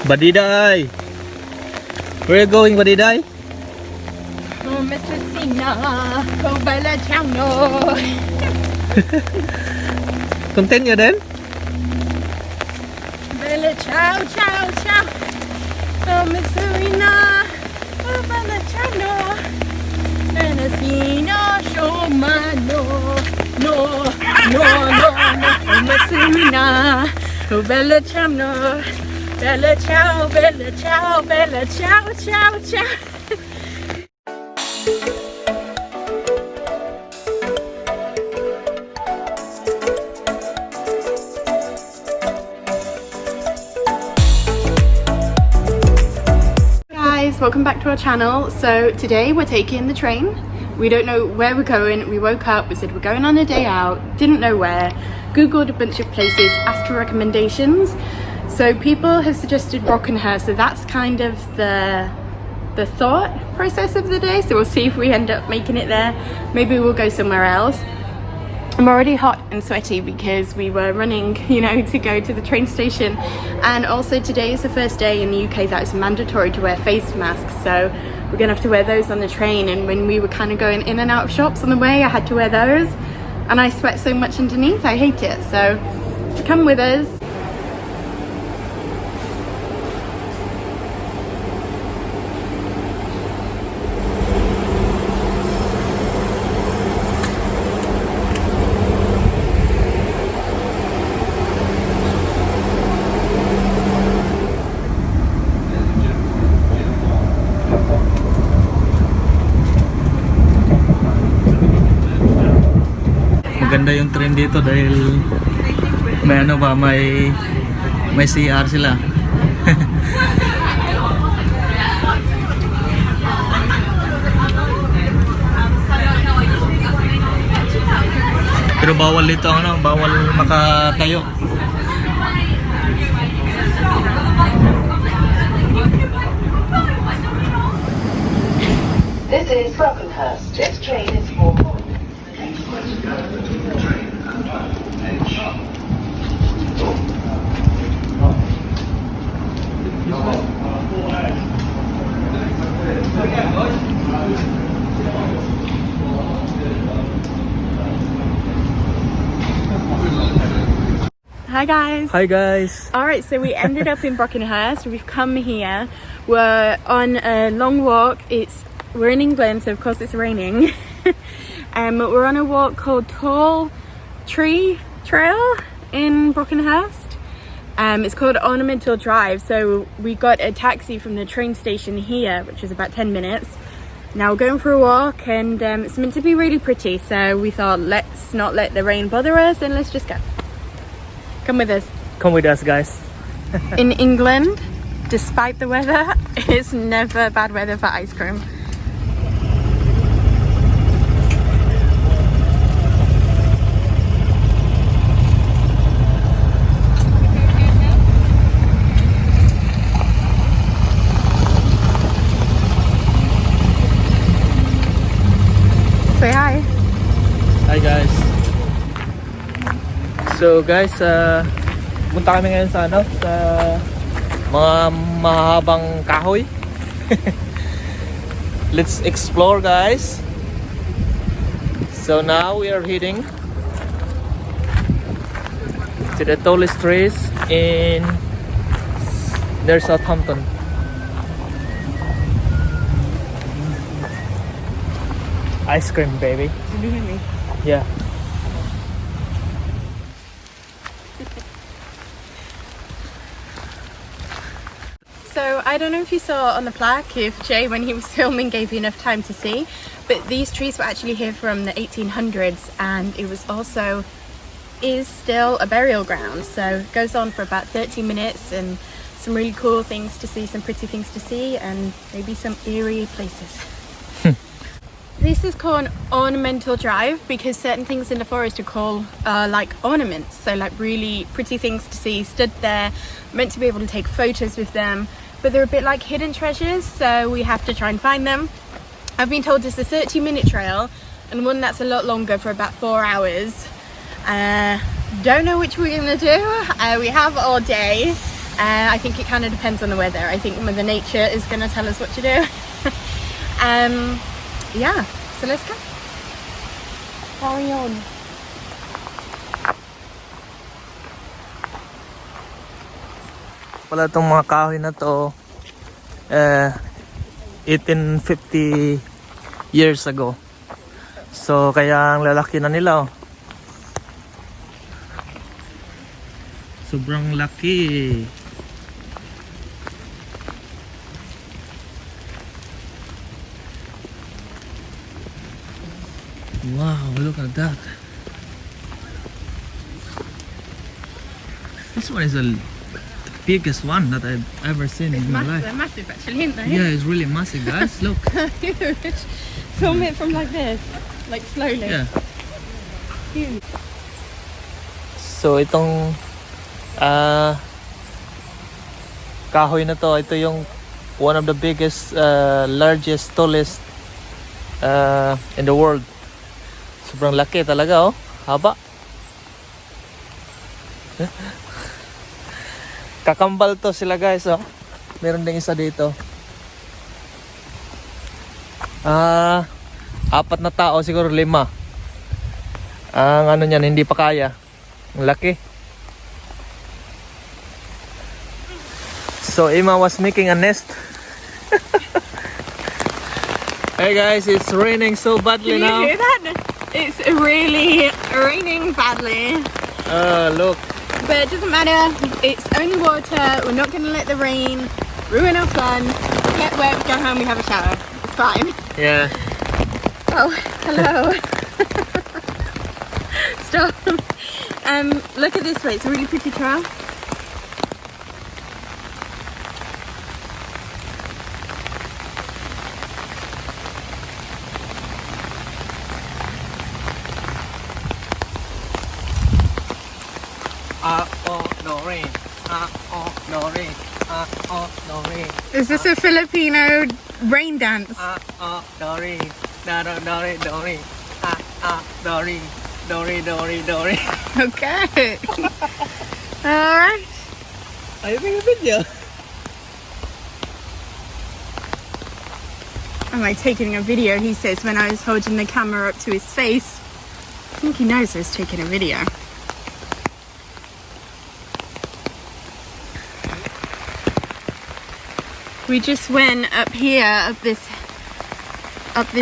Badiday! Where are you going, Badiday? Oh, Mr. Sina, oh, Bella Chano. Continue then. Bella Chow, Chow, Chow. Oh, Miss Serena, oh, Bella Chano. Bella Sina, show my no, no, no, no, no. Oh, Miss Serena, oh, Bella Chano. Bella Chow, Bella Chow, Bella Chow, Chow, Chow. Welcome back to our channel. So today we're taking the train. We don't know where we're going. We woke up, we said we're going on a day out, didn't know where, googled a bunch of places, asked for recommendations. So people have suggested Brockenhurst, so that's kind of the thought process of the day. So we'll see if we end up making it there. Maybe we'll go somewhere else. I'm already hot and sweaty because we were running, you know, to go to the train station. And also today is the first day in the UK that it's mandatory to wear face masks. So we're gonna have to wear those on the train. And when we were kind of going in and out of shops on the way, I had to wear those. And I sweat so much underneath, I hate it. So come with us. Maganda yung train dito dahil may ano ba, may CR sila. Pero bawal dito ano, bawal makatayo. This is Brockenhurst. This train is for Hi guys. Hi guys. Alright, so we ended up in Brockenhurst. We've come here. We're on a long walk. We're in England, so of course it's raining. We're on a walk called Tall Tree Trail in Brockenhurst. It's called Ornamental Drive. So we got a taxi from the train station here, which is about 10 minutes. Now we're going for a walk, and it's meant to be really pretty. So we thought, let's not let the rain bother us, and let's just go. Come with us. Come with us, guys. In England, despite the weather, it's never bad weather for ice cream. Say hi. Hi guys. So guys, punta kami ngayon sa ano, sa mga mahabang kahoy. Let's explore, guys. So now we are heading to the tallest trees in near Southampton. Ice cream, baby. Really? Yeah. So I don't know if you saw on the plaque, if Jay, when he was filming, gave you enough time to see, but these trees were actually here from the 1800s, and it was also is still a burial ground. So it goes on for about 30 minutes, and some really cool things to see, some pretty things to see, and maybe some eerie places. This is called Ornamental Drive because certain things in the forest are called like ornaments, so like really pretty things to see stood there, meant to be able to take photos with them, but they're a bit like hidden treasures, so we have to try and find them. I've been told it's a 30-minute trail and one that's a lot longer for about 4 hours. Don't know which we're gonna do. We have all day, I think it kind of depends on the weather. I think Mother Nature is going to tell us what to do. Yeah, so let's go. Carry on. Pala itong mga kahoy na to 1850 years ago. So kaya ang lalaki na nila oh. Sobrang laki. Wow, look at that. This one is the biggest one that I've ever seen in my life. They're massive actually, aren't they? Yeah, it's really massive, guys. Look. Huge. Film it from like this, like slowly. Yeah. Huge. So itong kahoy na to, ito yung one of the biggest, largest, tallest in the world. Sobrang laki talaga oh, haba. Kakambal to sila guys oh. Meron ding isa dito. Apat na tao siguro, 5. Ang ano niyan hindi pa kaya. Ang laki. So Emma was making a nest. Hey guys, it's raining so badly now. Can you hear that? It's really raining badly. Look. But it doesn't matter. It's only water. We're not going to let the rain ruin our fun. Get wet, go home, we have a shower. It's fine. Yeah. Oh, hello. Stop. Look at this way. It's a really pretty trail. No rain. No rain. No rain. Is this a Filipino rain dance? No rain. No rain. No rain. No rain. No rain. No rain. No rain. Okay. Alright. Are you making a video? Am I taking a video? He says when I was holding the camera up to his face. I think he knows I was taking a video. We just went up here, up this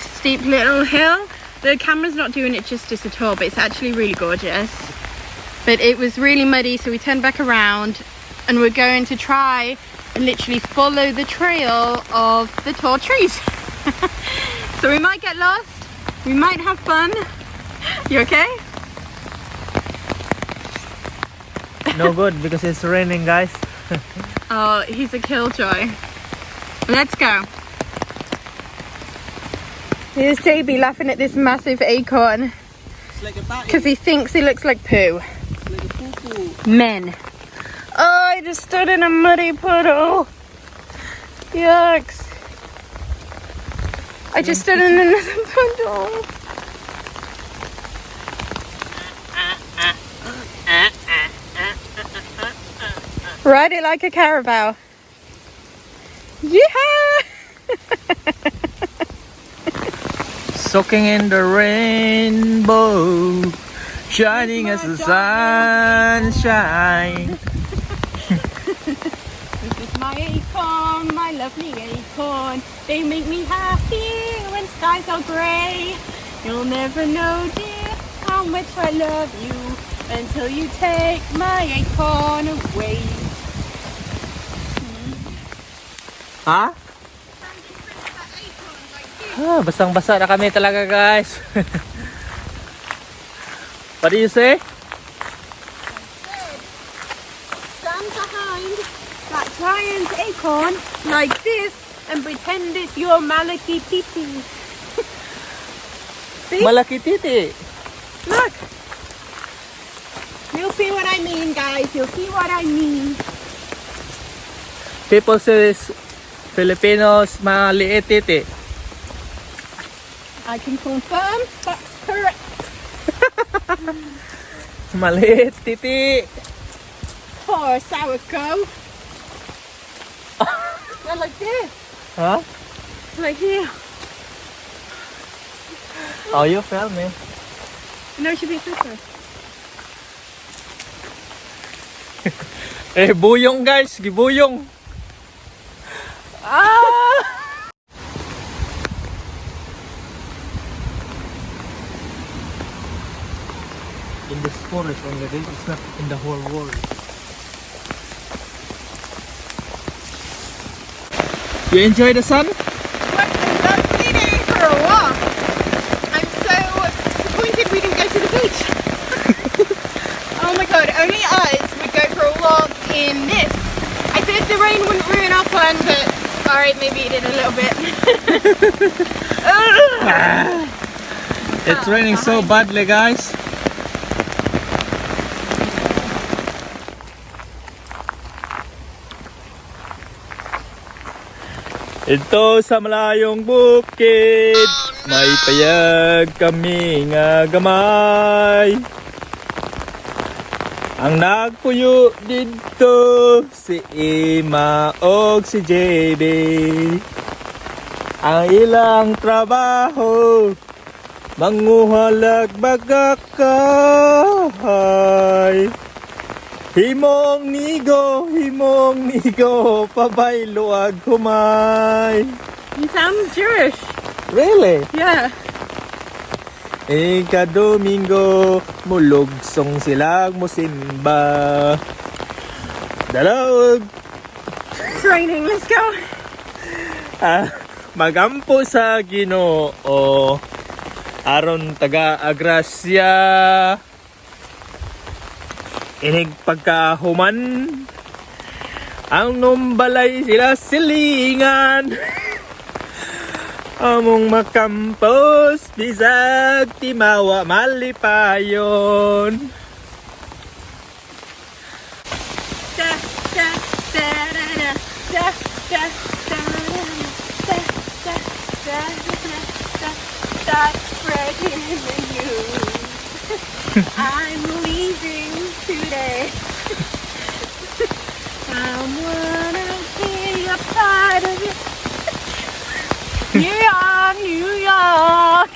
steep little hill. The camera's not doing it justice at all, but it's actually really gorgeous. But it was really muddy, so we turned back around and we're going to try and literally follow the trail of the tall trees. So we might get lost, we might have fun. You okay? No good because it's raining, guys. Oh, he's a killjoy. Let's go. Here's Jaybie laughing at this massive acorn because he thinks it looks like poo. Like a poo-poo. Men. Oh, I just stood in a muddy puddle. Yucks. I just stood in another puddle. Ride it like a carabao. Yeah! Soaking in the rainbow, shining as the sunshine. This is my acorn, my lovely acorn. They make me happy when skies are grey. You'll never know, dear, how much I love you until you take my acorn away. Ha? Basang-basa na kami talaga, guys. What do you say? Stand behind that giant acorn like this and pretend it's your malaki titi. See? Malaki titi. Look. You'll see what I mean, guys. You'll see what I mean. People say this Filipinos maliit titi. I can confirm that's correct. Maliit titi. Poor sauerkraut. No, like this. Huh? Like here. Oh, you fell me. No, it should be quicker. Eh, buyong guys, gibuyong. Ah! In this forest only, it's not in the whole world. You enjoy the sun? What a lovely day for a walk. I'm so disappointed we didn't go to the beach. Oh my god, only us would go for a walk in this. I said the rain wouldn't ruin our plan, but alright, maybe it did a little bit. It's raining so badly, guys. Ito sa malayong bukid, may payag kami nga gamay. Ang nagpuyo dito si Ima og si Jaybie. Ang ilang trabaho manguhalag bagakahay. Himong nigo, pabaylo ag humay. You sound Jewish. Really? Yeah. Ika-Domingo, mulugsong silang musimba. Dalawag. It's raining, let's go. Magampo sa Ginoo, aron taga-agrasya. Inig pagkahuman, ang numbalay sila silingan. Among makampos, bisag timawa malipayon. Da, da, da, da, da, da, da, da, da, da, da, da, start spreading the news. I'm leaving today. I wanna be a part of it. New York, New York.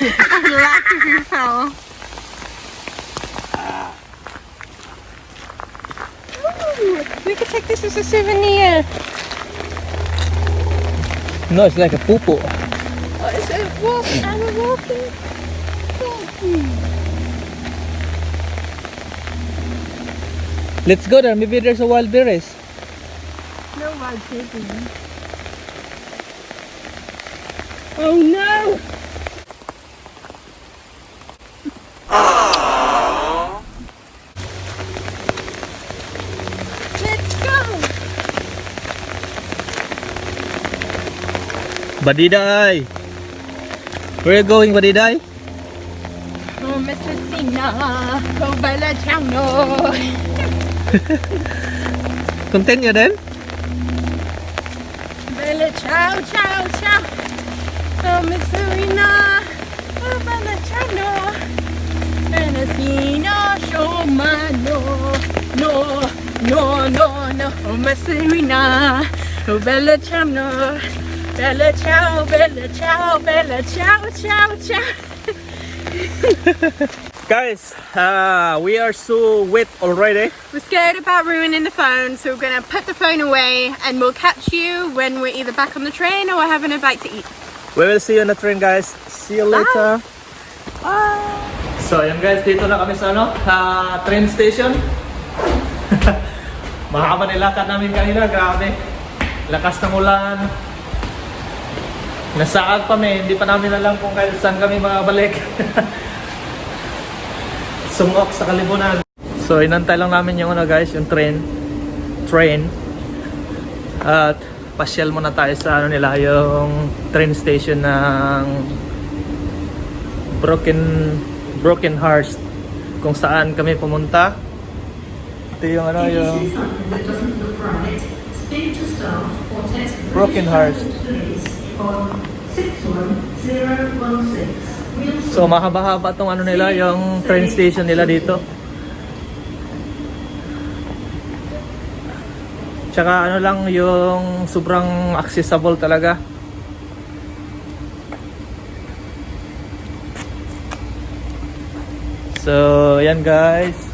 I'm laughing if you fell. Ooh, we could take this as a souvenir. No, it's like a pupo. Oh, it's a walk. I'm a walking. Let's go there. Maybe there's a wild berries. No wild chicken. Oh no! Let's go! Badiday! Where are you going, Badiday? Oh, Mr. Sina, oh, Bella Chano. Continue then. Bella Chow, Chow, Chow. Oh, Miss Serena, oh, Bella Chano. Bella Sina, show my no, no, no, no, no. Oh, Miss Serena, oh, Bella Chano. Bella Chow, Bella Chow, Bella Chow, Chow, Chow. Guys, we are so wet already. We're scared about ruining the phone, so we're gonna put the phone away and we'll catch you when we're either back on the train or we're having a bite to eat. We will see you on the train, guys. See you later. Bye! So, ayan guys, dito na kami sa train station. Mahaba nilakad namin kanina, grabe. Lakas ng ulan. Nasaag pa hindi pa namin alam kung saan kami makabalik. Sumok sa kalibunan. So, inantay lang namin yung guys, yung train. At pasyal muna tayo sa nila, yung train station ng Broken Hearts, kung saan kami pumunta Ito yung ano, yung Broken Heart. So mahaba-haba tong ano nila, yung train station nila dito. Tsaka ano lang, yung sobrang accessible talaga. So yan guys,